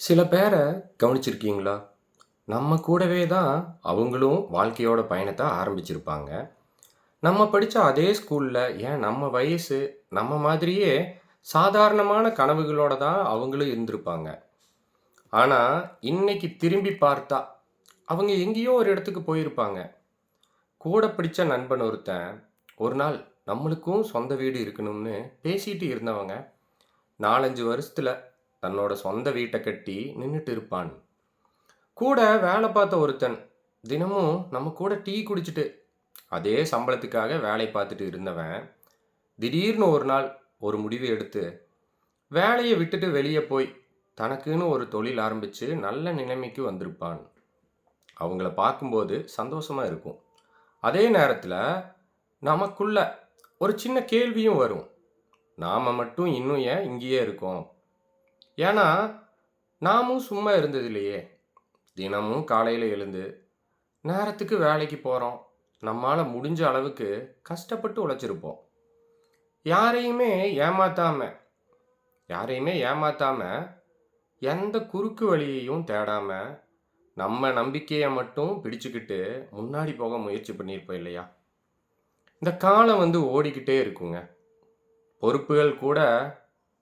சில பேரை கவனிச்சிருக்கீங்களா? நம்ம கூடவே தான் அவங்களும் வாழ்க்கையோட பயணத்த ஆரம்பிச்சிருப்பாங்க. நம்ம படிச்ச அதே ஸ்கூல்ல, ஏன் நம்ம வயசு, நம்ம மாதிரியே சாதாரணமான கனவுகளோட தான் அவங்களும் இருந்திருப்பாங்க. ஆனா, இன்னைக்கு திரும்பி பார்த்தா, அவங்க எங்கேயோ ஒரு இடத்துக்கு போயிருப்பாங்க. கூட படிச்ச நண்பன் ஒருத்தன், ஒரு நாள் நம்மளுக்கும் சொந்த வீடு இருக்கணும்னு பேசிட்டு இருந்தவங்க, 4, 5 வருஷத்துல தன்னோட சொந்த வீட்ட கட்டி நின்னுட்டு இருப்பான். கூட வேலை பார்த்த ஒருத்தன், தினமும் நம்ம கூட டீ குடிச்சிட்டு, அதே சம்பளத்துக்காக வேலை பார்த்துட்டு இருந்தவன், திடீர்னு ஒரு நாள் ஒரு முடிவு எடுத்து, வேலைய விட்டுட்டு வெளிய போய், தனக்குன்னு ஒரு தொழில் ஆரம்பிச்சு நல்ல நிலைமைக்கு வந்திருப்பான். அவங்கள பார்க்கும்போது சந்தோஷமா இருக்கும். அதே நேரத்துல, நமக்குள்ள ஒரு சின்ன கேள்வியும் வரும். நாம மட்டும் இன்னும் ஏன் இங்கேயே இருக்கோம்? ஏன்னா, நாமும் சும்மா இருந்ததில்லையே! தினமும் காலையில எழுந்து நேரத்துக்கு வேலைக்கு போறோம். நம்மால முடிஞ்ச அளவுக்கு கஷ்டப்பட்டு உழைச்சிருப்போம். யாரையுமே ஏமாத்தாம யாரையுமே ஏமாத்தாம, எந்த குறுக்கு வழியையும் தேடாம, நம்ம நம்பிக்கைய மட்டும் பிடிச்சுக்கிட்டு முன்னாடி போக முயற்சி பண்ணியிருப்போம் இல்லையா? இந்த காலம் ஓடிக்கிட்டே இருக்குங்க. பொறுப்புகள் கூட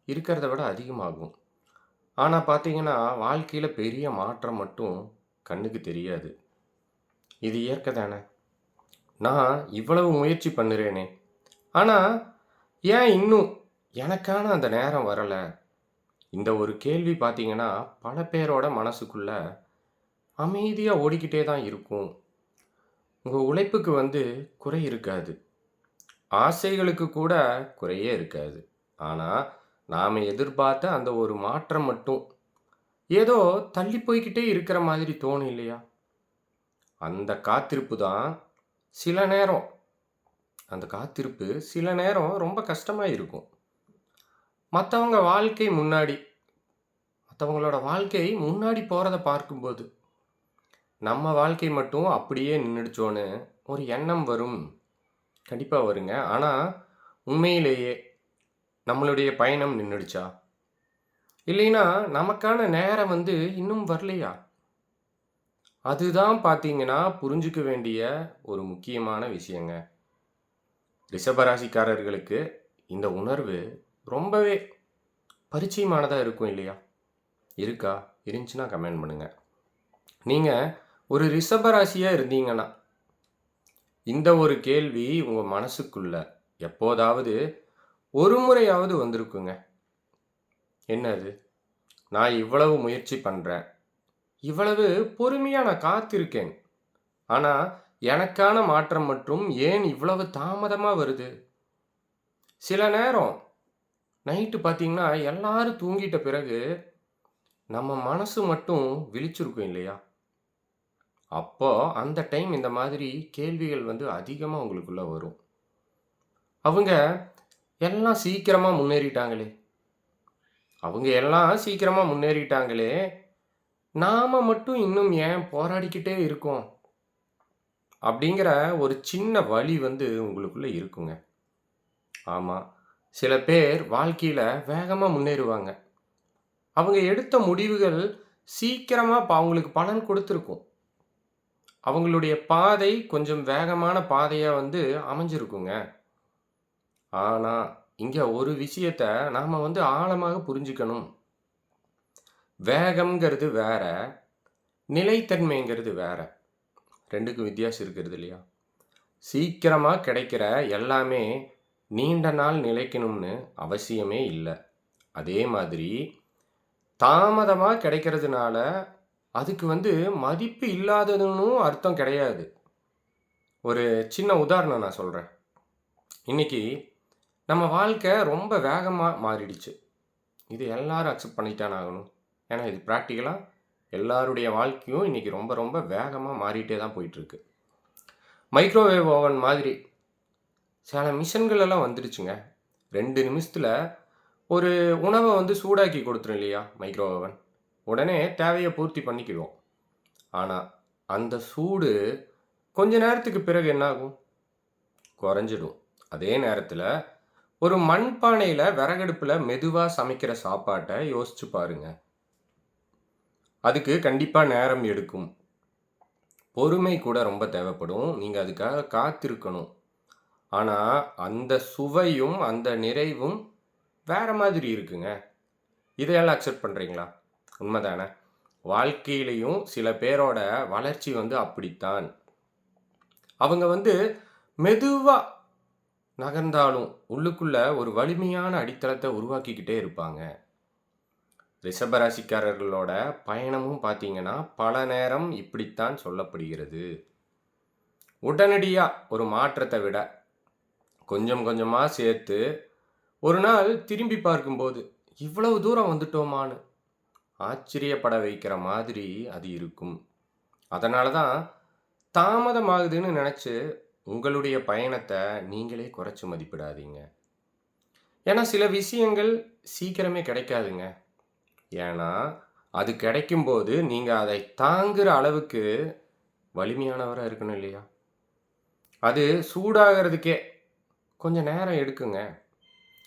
இருக்கிறத விட அதிகமாகும். ஆனா பார்த்தீங்கன்னா, வாழ்க்கையில பெரிய மாற்றம் மட்டும் கண்ணுக்கு தெரியாது. இது இயற்கை தானே! நான் இவ்வளவு முயற்சி பண்ணுறேனே! ஆனா, ஏன் இன்னும் எனக்கான அந்த நேரம் வரல? இந்த ஒரு கேள்வி பார்த்தீங்கன்னா, பல பேரோட மனசுக்குள்ள அமைதியா ஓடிக்கிட்டே தான் இருக்கும். உங்க உழைப்புக்கு குறை இருக்காது. ஆசைகளுக்கு கூட குறையே இருக்காது. ஆனா, நாம எதிர்பார்த்த அந்த ஒரு மாற்றம் மட்டும் ஏதோ தள்ளி போய்க்கிட்டே இருக்கிற மாதிரி தோணும் இல்லையா? அந்த காத்திருப்பு தான் சில நேரம் அந்த காத்திருப்பு சில நேரம் ரொம்ப கஷ்டமா இருக்கும். மத்தவங்க வாழ்க்கை முன்னாடி மத்தவங்களோட வாழ்க்கை முன்னாடி போறத பார்க்கும்போது, நம்ம வாழ்க்கை மட்டும் அப்படியே நின்னுடுச்சோன்னு ஒரு எண்ணம் வரும். கண்டிப்பா வருங்க. ஆனா, உண்மையிலேயே நம்மளுடைய பயணம் நின்னுடுச்சா? இல்லைன்னா, நமக்கான நேரம் இன்னும் வரலையா? அதுதான் பார்த்தீங்கன்னா, புரிஞ்சுக்க வேண்டிய ஒரு முக்கியமான விஷயங்க. ரிஷபராசிக்காரர்களுக்கு இந்த உணர்வு ரொம்பவே பரிச்சயமானதா இருக்கும் இல்லையா? இருக்கா? இருந்துச்சுன்னா கமெண்ட் பண்ணுங்க. நீங்க ஒரு ரிஷபராசியா இருந்தீங்கன்னா, இந்த ஒரு கேள்வி உங்க மனசுக்குள்ள எப்போதாவது ஒரு முறையாவது வந்திருக்குங்க. என்னது? நான் இவ்வளவு முயற்சி பண்றேன். இவ்வளவு பொறுமையா நான் காத்திருக்கேன். ஆனா, எனக்கான மாற்றம் மற்றும் ஏன் இவ்வளவு தாமதமா வருது? சில நேரம் நைட்டு பார்த்தீங்கன்னா, எல்லாரும் தூங்கிட்ட பிறகு நம்ம மனசு மட்டும் விழிச்சிருக்கும் இல்லையா? அப்போ அந்த டைம் இந்த மாதிரி கேள்விகள் அதிகமா உங்களுக்குள்ள வரும். அவங்க எல்லாம் சீக்கிரமா முன்னேறிட்டாங்களே! அவங்க எல்லாம் சீக்கிரமா முன்னேறிட்டாங்களே! நாம மட்டும் இன்னும் ஏன் போராடிக்கிட்டே இருக்கோம்? அப்படிங்கிற ஒரு சின்ன வலி உங்களுக்குள்ள இருக்குங்க. ஆமா. சில பேர் வாழ்க்கையில வேகமா முன்னேறுவாங்க. அவங்க எடுத்த முடிவுகள் சீக்கிரமா அவங்களுக்கு பலன் கொடுத்திருக்கும். அவங்களுடைய பாதை கொஞ்சம் வேகமான பாதையா அமைஞ்சிருக்குங்க. ஆனா, இங்க ஒரு விஷயத்த நாம ஆழமாக புரிஞ்சுக்கணும். வேகம்ங்கிறது வேற, நிலைத்தன்மைங்கிறது வேற. 2க்கும் வித்தியாசம் இருக்கிறது இல்லையா? சீக்கிரமா கிடைக்கிற எல்லாமே நீண்ட நாள் நிலைக்கணும்னு அவசியமே இல்ல. அதே மாதிரி தாமதமா கிடைக்கிறதுனால, அதுக்கு மதிப்பு இல்லாததுன்னும் அர்த்தம் கிடையாது. ஒரு சின்ன உதாரணம் நான் சொல்றேன். இன்னைக்கு நம்ம வாழ்க்கை ரொம்ப வேகமா மாறிடுச்சு. இது எல்லாரும் அக்செப்ட் பண்ணித்தானே ஆகணும். ஏன்னா இது பிராக்டிகலா எல்லாருடைய வாழ்க்கையும் இன்னைக்கு ரொம்ப ரொம்ப வேகமா மாறிட்டே தான் போயிட்டுருக்கு. மைக்ரோவேவ் ஓவன் மாதிரி சில மிஷின்கள் எல்லாம் வந்துடுச்சுங்க. 2 நிமிஷத்துல ஒரு உணவ சூடாக்கி கொடுத்துரும் இல்லையா? Micro oven. உடனே தேவைய பூர்த்தி பண்ணிக்கிடுவோம். ஆனா, அந்த சூடு கொஞ்ச நேரத்துக்கு பிறகு என்ன ஆகும்? குறைஞ்சிடும். அதே நேரத்துல ஒரு மண்பானையில விறகடுப்புல மெதுவா சமைக்கிற சாப்பாட்ட யோசிச்சு பாருங்க. அதுக்கு கண்டிப்பா நேரம் எடுக்கும். பொறுமை கூட ரொம்ப தேவைப்படும். நீங்க அதுக்காக காத்திருக்கணும். ஆனா, அந்த சுவையும், அந்த நிறைவும் வேற மாதிரி இருக்குங்க. இதையெல்லாம் அக்செப்ட் பண்றீங்களா? உண்மதானே? வாழ்க்கையிலயும் சில பேரோட வளர்ச்சி வந்து அப்படித்தான். அவங்க வந்து மெதுவா நகர்ந்தாலும், உள்ளுக்குள்ள ஒரு வலிமையான அடித்தளத்த உருவாக்கிக்கிட்டே இருப்பாங்க. ரிஷப ராசிக்காரர்களோட பயணமும் பார்த்தீங்கன்னா, பல நேரம் இப்படித்தான் சொல்லப்படுகிறது. உடனடியா ஒரு மாற்றத்த விட, கொஞ்சம் கொஞ்சமா சேர்த்து, ஒரு நாள் திரும்பி பார்க்கும்போது, இவ்வளவு தூரம் வந்துட்டோமான்னு ஆச்சரியப்பட வைக்கிற மாதிரி அது இருக்கும். அதனால தான் தாமதமாகுதுன்னு நெனச்சு, உங்களுடைய பயணத்த நீங்களே குறைச்சு மதிப்பிடாதீங்க. ஏன்னா சில விஷயங்கள் சீக்கிரமே கிடைக்காதுங்க. ஏன்னா, அது கிடைக்கும்போது நீங்க அதை தாங்குற அளவுக்கு வலிமையானவரா இருக்கணும் இல்லையா? அது சூடாகறதுக்கே கொஞ்சம் நேரம் எடுக்குங்க.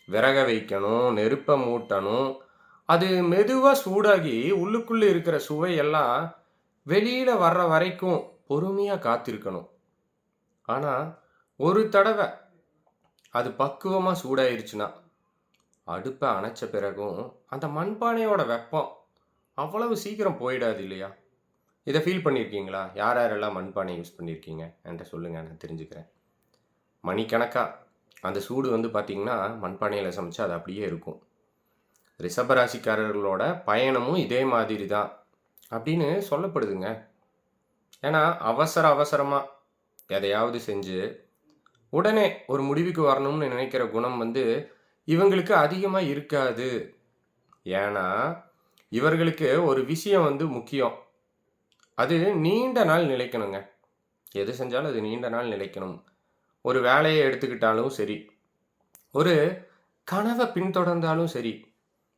விறக வைக்கணும், நெருப்ப மூட்டணும். அது மெதுவா சூடாகி உள்ளுக்குள்ள இருக்கிற சுவை எல்லாம் வெளியில வர்ற வரைக்கும் பொறுமையா காத்திருக்கணும். ஆனா, ஒரு தடவ அது பக்குவமா சூடாயிருச்சுன்னா, அடுப்ப அணைச்ச பிறகும் அந்த மண்பானையோட வெப்பம் அவ்வளவு சீக்கிரம் போயிடாது இல்லையா? இத ஃபீல் பண்ணியிருக்கீங்களா? யார் யாரெல்லாம் மண்பானை யூஸ் பண்ணியிருக்கீங்க? என்ட்ட சொல்லுங்க. நான் தெரிஞ்சுக்கிறேன். மணிக்கணக்கா அந்த சூடு வந்து பார்த்தீங்கன்னா, மண்பானையில சமைச்சா அது அப்படியே இருக்கும். ரிஷப ராசிக்காரர்களோட பயணமும் இதே மாதிரி தான் அப்படின்னு சொல்லப்படுதுங்க. ஏன்னா, அவசரமா எதையாவது செஞ்சு, உடனே ஒரு முடிவுக்கு வரணும்னு நினைக்கிற குணம் வந்து இவங்களுக்கு அதிகமா இருக்காது. ஏன்னா, இவர்களுக்கு ஒரு விஷயம் வந்து முக்கியம். அது நீண்ட நாள் நிலைக்கணுங்க. எது செஞ்சாலும் அது நீண்ட நாள் நிலைக்கணும். ஒரு வேலைய எடுத்துக்கிட்டாலும் சரி, ஒரு கனவ பின்தொடர்ந்தாலும் சரி,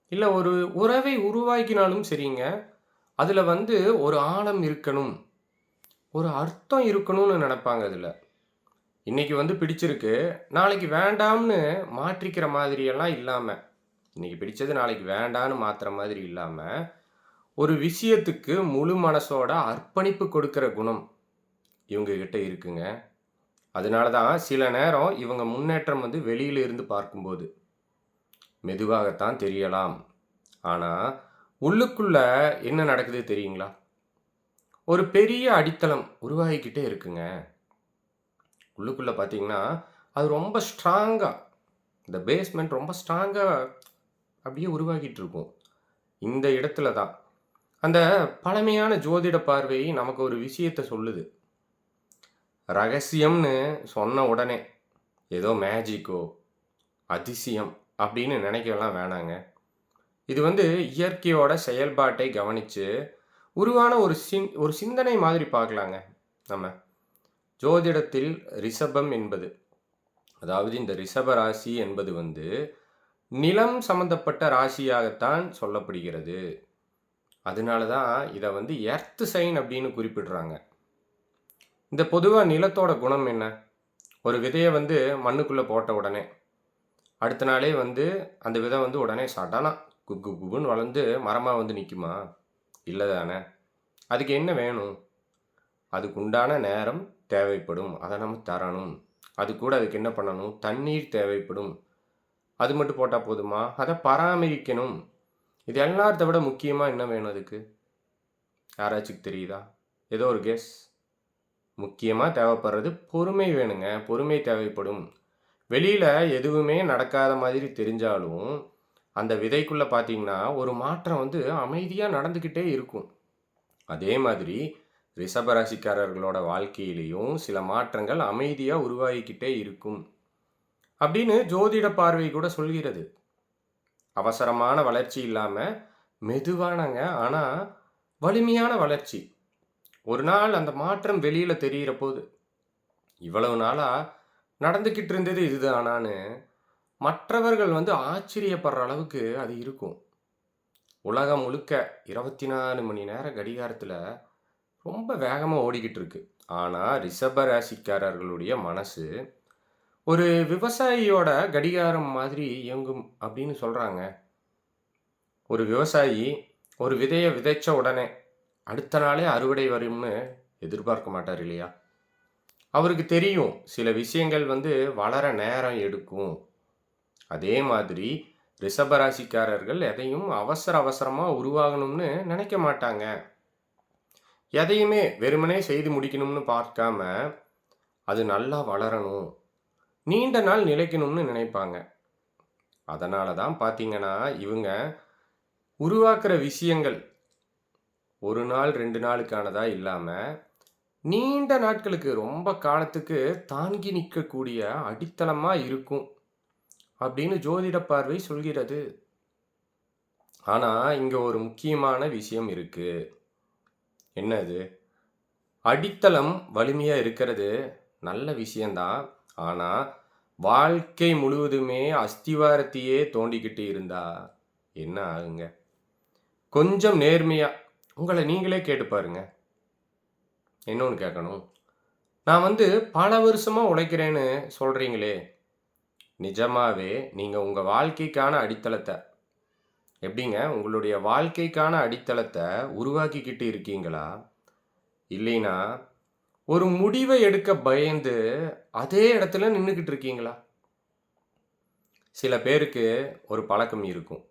இல்ல ஒரு உறவை உருவாக்கினாலும் சரிங்க, அதுல வந்து ஒரு ஆழம் இருக்கணும். ஒரு அர்த்தம் இருக்கணும்னு நெனைப்பாங்க அதுல. இன்னைக்கு வந்து பிடிச்சிருக்கு, நாளைக்கு வேண்டாம்னு மாற்றிக்கிற மாதிரியெல்லாம் இல்லாம, இன்னைக்கு பிடிச்சது நாளைக்கு வேண்டான்னு மாத்துற மாதிரி இல்லாம, ஒரு விஷயத்துக்கு முழு மனசோட அர்ப்பணிப்பு கொடுக்கிற குணம் இவங்க கிட்ட இருக்குங்க. அதனால தான் சில நேரம் இவங்க முன்னேற்றம் வந்து வெளியில இருந்து பார்க்கும்போது மெதுவாகத்தான் தெரியலாம். ஆனா, உள்ளுக்குள்ள என்ன நடக்குது தெரியுங்களா? ஒரு பெரிய அடித்தளம் உருவாகிக்கிட்டே இருக்குங்க. உள்ளுக்குள்ள பார்த்தீங்கன்னா, அது ரொம்ப ஸ்ட்ராங்கா இந்த பேஸ்மெண்ட் ரொம்ப ஸ்ட்ராங்கா அப்படியே உருவாகிட்டு இருக்கும். இந்த இடத்துல தான். அந்த பழமையான ஜோதிட பார்வை நமக்கு ஒரு விஷயத்த சொல்லுது. ரகசியம்னு சொன்ன உடனே, ஏதோ மேஜிக்கோ, அதிசயம் அப்படின்னு நினைக்கலாம் வேணாங்க. இது வந்து இயற்கையோட செயல்பாட்டை கவனிச்சு, உருவான ஒரு சிந்தனை மாதிரி பார்க்கலாங்க நம்ம. ஜோதிடத்தில் ரிஷபம் என்பது, அதாவது இந்த ரிஷப ராசி என்பது வந்து, நிலம் சம்பந்தப்பட்ட ராசியாகத்தான் சொல்லப்படுகிறது. அதனால தான் இத வந்து எர்த் சைன் அப்படின்னு குறிப்பிடுறாங்க. இந்த பொதுவா நிலத்தோட குணம் என்ன? ஒரு விதைய வந்து மண்ணுக்குள்ள போட்ட உடனே, அடுத்த நாளே வந்து அந்த விதை வந்து உடனே சடனா குபு குபுன்னு வளர்ந்து மரமா வந்து நிக்குமா? இல்ல தானே! அதுக்கு என்ன வேணும்? அதுக்கு உண்டான நேரம் தேவைப்படும். அத நம்ம தரணும். அதுக்கூட அதுக்கு என்ன பண்ணணும்? தண்ணீர் தேவைப்படும். அது மட்டும் போட்டா போதுமா? அத பராமரிக்கணும். இது எல்லாத்த விட முக்கியமா என்ன வேணும் அதுக்கு? யாராச்சுக்கு தெரியுதா? ஏதோ ஒரு கெஸ். முக்கியமா தேவைப்படுறது பொறுமை வேணுங்க. பொறுமை தேவைப்படும். வெளியில எதுவுமே நடக்காத மாதிரி தெரிஞ்சாலும், அந்த விதைக்குள்ள பார்த்தீங்கன்னா, ஒரு மாற்றம் வந்து அமைதியா நடந்துக்கிட்டே இருக்கும். அதே மாதிரி ரிஷப ராசிக்காரர்களோட வாழ்க்கையிலயும் சில மாற்றங்கள் அமைதியா உருவாகிக்கிட்டே இருக்கும். அப்படின்னு ஜோதிட பார்வை கூட சொல்கிறது. அவசரமான வளர்ச்சி இல்லாம, மெதுவானங்க ஆனா வலிமையான வளர்ச்சி. ஒரு நாள் அந்த மாற்றம் வெளியில தெரியிற போது, இவ்வளவு நாளா நடந்துக்கிட்டு இருந்தது இதுதானான்னு மற்றவர்கள் வந்து ஆச்சரியப்படுற அளவுக்கு அது இருக்கும். உலகம் முழுக்க 24 மணி நேர கடிகாரத்துல ரொம்ப வேகமா ஓடிக்கிட்டு இருக்கு. ஆனா, ரிஷப ராசிக்காரர்களுடைய மனசு ஒரு விவசாயியோட கடிகாரம் மாதிரி இயங்கும் அப்படின்னு சொல்றாங்க. ஒரு விவசாயி ஒரு விதைய விதைச்ச உடனே அடுத்த நாளே அறுவடை வரும்னு எதிர்பார்க்க மாட்டார் இல்லையா? அவருக்கு தெரியும் சில விஷயங்கள் வளர நேரம் எடுக்கும். அதே மாதிரி ரிஷபராசிக்காரர்கள் எதையும் அவசர அவசரமா உருவாகணும்னு நினைக்க மாட்டாங்க. எதையுமே வெறுமனே செய்து முடிக்கணும்னு பார்க்காம, அது நல்லா வளரணும், நீண்ட நாள் நிலைக்கணும்னு நினைப்பாங்க. அதனால தான் பார்த்தீங்கன்னா, இவங்க உருவாக்குற விஷயங்கள் 1 நாள், 2 நாளுக்கானதா இல்லாம, நீண்ட நாட்களுக்கு ரொம்ப காலத்துக்கு தாங்கி நிற்கக்கூடிய அடித்தளமா இருக்கும் அப்படின்னு ஜோதிட பார்வை சொல்கிறது. ஆனா, இங்க ஒரு முக்கியமான விஷயம் இருக்கு. என்னது? அடித்தளம் வலிமையா இருக்கிறது நல்ல விஷயம்தான். ஆனா, வாழ்க்கை முழுவதுமே அஸ்திவாரத்தையே தோண்டிக்கிட்டு இருந்தா என்ன ஆகுங்க? கொஞ்சம் நேர்மையா உங்கள நீங்களே கேட்டு பாருங்க. இன்னொன்னு கேட்கணும். நான் பல வருஷமா உழைக்கிறேன்னு சொல்றீங்களே, நிஜமாவே நீங்க உங்க வாழ்க்கைக்கான அடித்தளத்த எப்படிங்க உங்களுடைய வாழ்க்கைக்கான அடித்தளத்த உருவாக்கிக்கிட்டு இருக்கீங்களா? இல்லைன்னா, ஒரு முடிவை எடுக்க பயந்து அதே இடத்துல நின்னுக்கிட்டு இருக்கீங்களா? சில பேருக்கு ஒரு பழக்கம் இருக்கும்.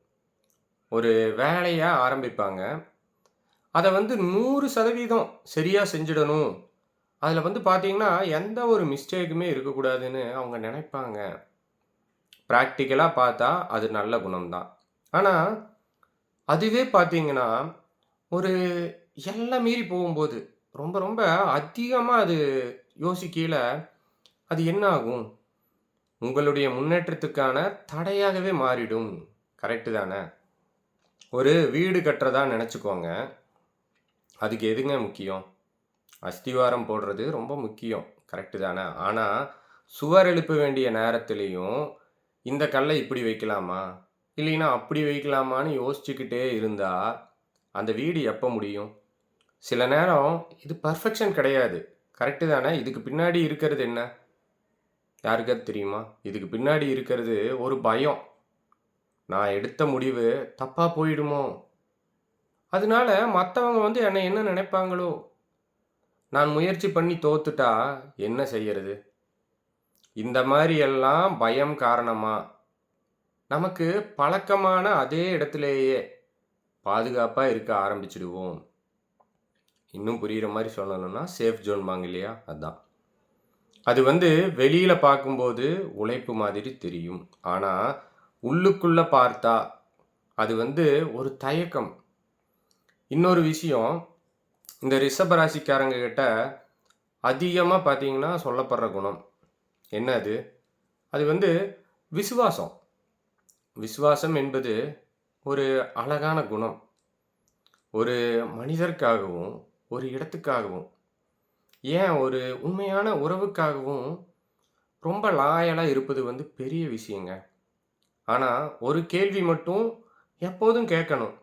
ஒரு வேலைய ஆரம்பிப்பாங்க. அத 100% சரியா செஞ்சிடணும். அதுல பார்த்தீங்கன்னா, எந்த ஒரு மிஸ்டேக்குமே இருக்கக்கூடாதுன்னு அவங்க நெனைப்பாங்க. பிராக்டிகலா பார்த்தா அது நல்ல குணம் தான். ஆனா, அதுவே பார்த்தீங்கன்னா, ஒரு எல்லை மீறி போகும்போது, ரொம்ப ரொம்ப அதிகமா அது யோசிக்கையில, அது என்ன ஆகும்? உங்களுடைய முன்னேற்றத்துக்கான தடையாகவே மாறிடும். கரெக்ட்டு தானே? ஒரு வீடு கட்டுறதா நெனச்சுக்கோங்க. அதுக்கு எதுங்க முக்கியம்? அஸ்திவாரம் போடுறது ரொம்ப முக்கியம். கரெக்ட்டு தானே? ஆனா, சுவர் எழுப்ப வேண்டிய நேரத்திலயும், இந்த கல்ல இப்படி வைக்கலாமா? இல்லைன்னா அப்படி வைக்கலாமான்னு யோசிச்சுக்கிட்டே இருந்தா, அந்த வீடு எப்ப முடியும்? சில நேரம் இது பெர்ஃபெக்ஷன் கிடையாது. கரெக்ட்டு தானே? இதுக்கு பின்னாடி இருக்கிறது என்ன? யாருக்காவது தெரியுமா? இதுக்கு பின்னாடி இருக்கிறது ஒரு பயம். நான் எடுத்த முடிவு தப்பா போயிடுமோ? அதனால மத்தவங்க என்னை என்ன நினைப்பாங்களோ? நான் முயற்சி பண்ணி தோத்துட்டா என்ன செய்யறது? இந்த மாரி எல்லாம் பயம் காரணமா, நமக்கு பழக்கமான அதே இடத்திலேயே பாதுகாப்பா இருக்க ஆரம்பிச்சுடுவோம். இன்னும் புரியிற மாரி சொல்லணும்னா, சேஃப் ஜோன்பாங்க இல்லையா? அதான். அது வெளியில பார்க்கும்போது உழைப்பு மாதிரி தெரியும். ஆனா, உள்ளுக்குள்ள பார்த்தா, அது ஒரு தயக்கம். இன்னொரு விஷயம், இந்த ரிஷப ராசிக்காரங்க கிட்ட அதிகமா பார்த்தீங்கன்னா சொல்லப்படுற குணம். என்ன அது? அது விசுவாசம். விசுவாசம் என்பது ஒரு அழகான குணம். ஒரு மனிதருக்காகவும், ஒரு இடத்துக்காகவும், ஏன் ஒரு உண்மையான உறவுக்காகவும் ரொம்ப லாயலா இருப்பது பெரிய விஷயங்க. ஆனா, ஒரு கேள்வி மட்டும் எப்போதும் கேட்கணும்.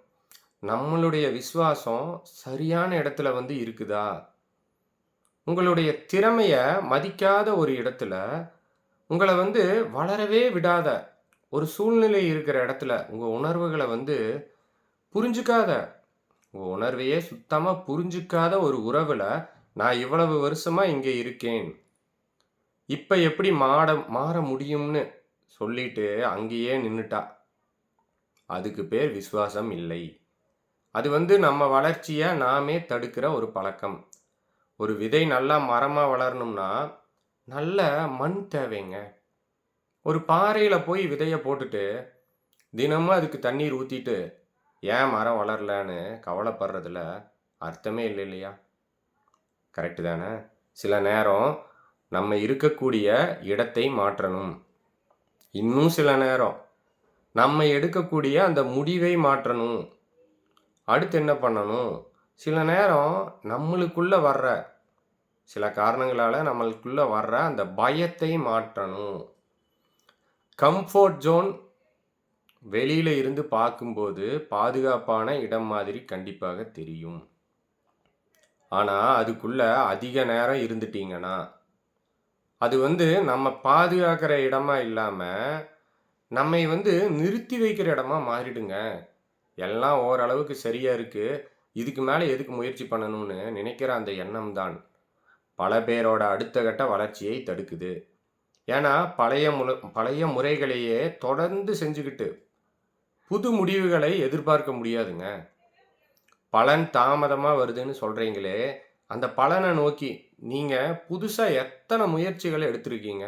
நம்மளுடைய விசுவாசம் சரியான இடத்துல இருக்குதா? உங்களுடைய திறமைய மதிக்காத ஒரு இடத்துல, உங்கள வளரவே விடாத ஒரு சூழ்நிலை இருக்கிற இடத்துல, உங்க உணர்வுகள புரிஞ்சுக்காத, உங்க உணர்வையே சுத்தமா புரிஞ்சுக்காத ஒரு உறவுல, நான் இவ்வளவு வருஷமா இங்க இருக்கேன். இப்ப எப்படி மாற முடியும்னு சொல்லிட்டு அங்கேயே நின்னுட்டா, அதுக்கு பேர் விசுவாசம் இல்லை. அது நம்ம வளர்ச்சிய நாமே தடுக்கிற ஒரு பழக்கம். ஒரு விதை நல்லா மரமா வளரணும்னா, நல்ல மண் தேவைங்க. ஒரு பாறையில போய் விதைய போட்டுட்டு, தினமும் அதுக்கு தண்ணீர் ஊத்திட்டு, ஏன் மரம் வளரலன்னு கவலைப்படுறதுல அர்த்தமே இல்ல இல்லையா? கரெக்ட்டு தானே? சில நேரம் நம்ம இருக்கக்கூடிய இடத்தை மாற்றணும். இன்னும் சில நேரம் நம்ம எடுக்கக்கூடிய அந்த முடிவை மாற்றணும். அடுத்து என்ன பண்ணணும்? சில நேரம் நம்மளுக்குள்ள வர்ற சில காரணங்களால நம்மளுக்குள்ள வர்ற அந்த பயத்தை மாற்றணும். கம்ஃபோர்ட் ஜோன் வெளியில இருந்து பார்க்கும்போது பாதுகாப்பான இடம் மாதிரி கண்டிப்பாக தெரியும். ஆனா, அதுக்குள்ள அதிக நேரம் இருந்துட்டீங்கன்னா, அது நம்ம பாதுகாக்கிற இடமா இல்லாம, நம்மை நிறுத்தி வைக்கிற இடமா மாறிடுங்க. எல்லாம் ஓரளவுக்கு சரியா இருக்கு. இதுக்கு மேலே எதுக்கு முயற்சி பண்ணணும்னு நினைக்கிற அந்த எண்ணம் தான் பல பேரோட அடுத்த கட்ட வளர்ச்சியை தடுக்குது. ஏன்னா பழைய முறைகளையே தொடர்ந்து செஞ்சுக்கிட்டு புது முடிவுகளை எதிர்பார்க்க முடியாதுங்க. பலன் தாமதமாக வருதுன்னு சொல்கிறீங்களே, அந்த பலனை நோக்கி நீங்கள் புதுசாக எத்தனை முயற்சிகளை எடுத்திருக்கீங்க?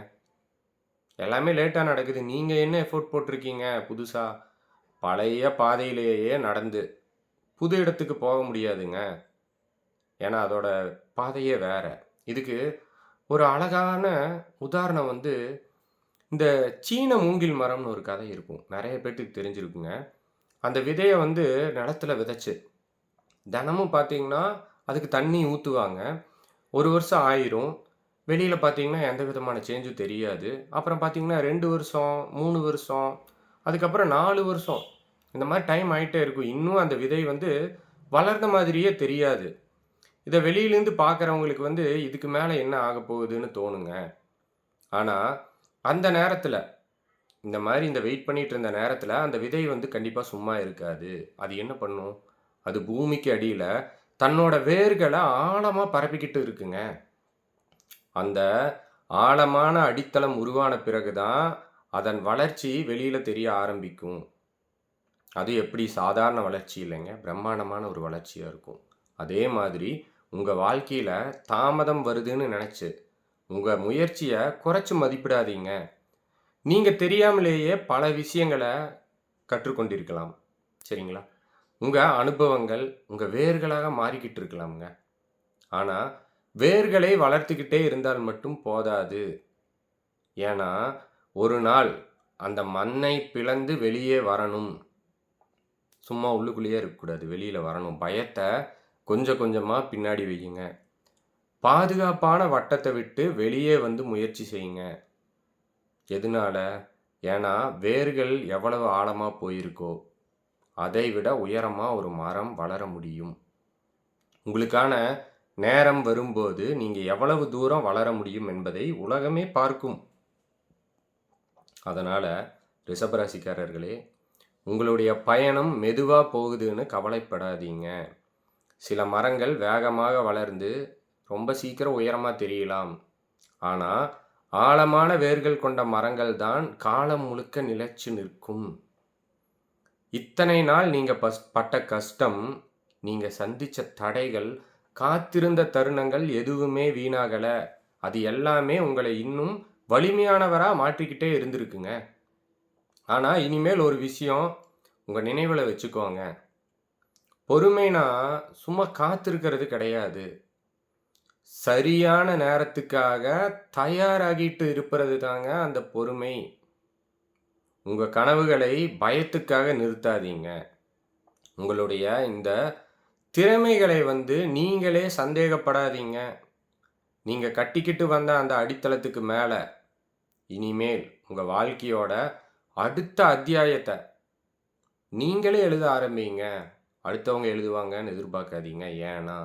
எல்லாமே லேட்டாக நடக்குது. நீங்கள் என்ன எஃபோர்ட் போட்டிருக்கீங்க புதுசாக? பழைய பாதையிலேயே நடந்து புது இடத்துக்கு போக முடியாதுங்க. ஏன்னா அதோட பாதையே வேற. இதுக்கு ஒரு அழகான உதாரணம் வந்து இந்த சீன மூங்கில் மரம்னு ஒரு கதை இருக்கும். நிறைய பேத்துக்கு தெரிஞ்சிருக்குங்க. அந்த விதைய வந்து நிலத்துல விதைச்சு, தினமும் பார்த்தீங்கன்னா, அதுக்கு தண்ணி ஊத்துவாங்க. 1 வருஷம் ஆயிரும். வெளியில பார்த்தீங்கன்னா, எந்த விதமான சேஞ்சும் தெரியாது. அப்புறம் பார்த்தீங்கன்னா 2 வருஷம், 3 வருஷம், அதுக்கப்புறம் 4 வருஷம். இந்த மாரி டைம் ஆயிட்டே இருக்கும். இன்னும் அந்த விதை வந்து வளர்ந்த மாதிரியே தெரியாது. இத வெளியிலேருந்து பார்க்குறவங்களுக்கு வந்து, இதுக்கு மேல என்ன ஆகப்போகுதுன்னு தோணுங்க. ஆனா, அந்த நேரத்துல, இந்த மாரி இந்த வெயிட் பண்ணிட்டு இருந்த நேரத்துல, அந்த விதை வந்து கண்டிப்பா சும்மா இருக்காது. அது என்ன பண்ணும்? அது பூமிக்கு அடியில தன்னோட வேர்கள ஆழமா பரப்பிக்கிட்டு இருக்குங்க. அந்த ஆழமான அடித்தளம் உருவான பிறகு தான், அதன் வளர்ச்சி வெளியில தெரிய ஆரம்பிக்கும். அது எப்படி சாதாரண வளர்ச்சி இல்லைங்க. பிரம்மாண்டமான ஒரு வளர்ச்சியா இருக்கும். அதே மாதிரி உங்க வாழ்க்கையில தாமதம் வருதுன்னு நெனச்சு, உங்க முயற்சிய குறைச்சு மதிப்பிடாதீங்க. நீங்க தெரியாமலேயே பல விஷயங்கள கற்றுக்கொண்டிருக்கலாம். சரிங்களா? உங்க அனுபவங்கள் உங்க வேர்களாக மாறிக்கிட்டு இருக்கலாம்ங்க. ஆனா, வேர்களை வளர்த்துக்கிட்டே இருந்தால் மட்டும் போதாது. ஏன்னா, ஒரு நாள் அந்த மண்ணை பிளந்து வெளியே வரணும். சும்மா உள்ளுக்குள்ளேயே இருக்கக்கூடாது. வெளியில வரணும். பயத்த கொஞ்சம் கொஞ்சமா பின்னாடி வையுங்க. பாதுகாப்பான வட்டத்த விட்டு வெளியே வந்து முயற்சி செய்யுங்க. எதுனால? ஏன்னா, வேர்கள் எவ்வளவு ஆழமா போயிருக்கோ, அதை விட உயரமா ஒரு மரம் வளர முடியும். உங்களுக்கான நேரம் வரும்போது, நீங்க எவ்வளவு தூரம் வளர முடியும் என்பதை உலகமே பார்க்கும். அதனால, ரிஷபராசிக்காரர்களே, உங்களுடைய பயணம் மெதுவா போகுதுன்னு கவலைப்படாதீங்க. சில மரங்கள் வேகமாக வளர்ந்து ரொம்ப சீக்கிரம் உயரமா தெரியலாம். ஆனா, ஆழமான வேர்கள் கொண்ட மரங்கள் தான் காலம் முழுக்க நிலைச்சு நிற்கும். இத்தனை நாள் நீங்க பட்ட கஷ்டம், நீங்க சந்திச்ச தடைகள், காத்திருந்த தருணங்கள் எதுவுமே வீணாகல. அது எல்லாமே உங்களை இன்னும் வலிமையானவரா மாற்றிக்கிட்டே இருந்திருக்குங்க. ஆனா, இனிமேல் ஒரு விஷயம் உங்க நினைவுல வச்சுக்கோங்க. பொறுமைனா சும்மா காத்திருக்கிறது கிடையாது. சரியான நேரத்துக்காக தயாராகிட்டு இருப்பது தாங்க அந்த பொறுமை. உங்க கனவுகளை பயத்துக்காக நிறுத்தாதீங்க. உங்களுடைய இந்த திறமைகளை வந்து நீங்களே சந்தேகப்படாதீங்க. நீங்க கட்டிக்கிட்டு வந்த அந்த அடித்தளத்துக்கு மேல, இனிமேல் உங்க வாழ்க்கையோட அடுத்த அத்தியாயத்த நீங்களே எழுத ஆரம்பிங்க. அடுத்தவங்க எழுதுவாங்கன்னு எதிர்பார்க்காதீங்க. ஏன்னா,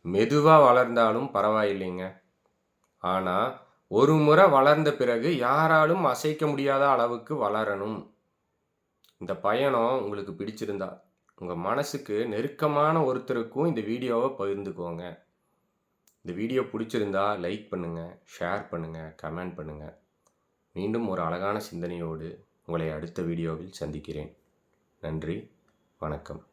மெதுவா வளர்ந்தாலும் பரவாயில்லைங்க. ஆனா, ஒரு முறை வளர்ந்த பிறகு யாராலும் அசைக்க முடியாத அளவுக்கு வளரணும். இந்த பயணம் உங்களுக்கு பிடிச்சிருந்தா, உங்க மனசுக்கு நெருக்கமான ஒருத்தருக்கும் இந்த வீடியோவ பகிர்ந்துக்கோங்க. இந்த வீடியோ பிடிச்சிருந்தா லைக் பண்ணுங்க, ஷேர் பண்ணுங்க, கமெண்ட் பண்ணுங்க. மீண்டும் ஒரு அழகான சிந்தனையோடு உங்களை அடுத்த வீடியோவில் சந்திக்கிறேன். நன்றி, வணக்கம்.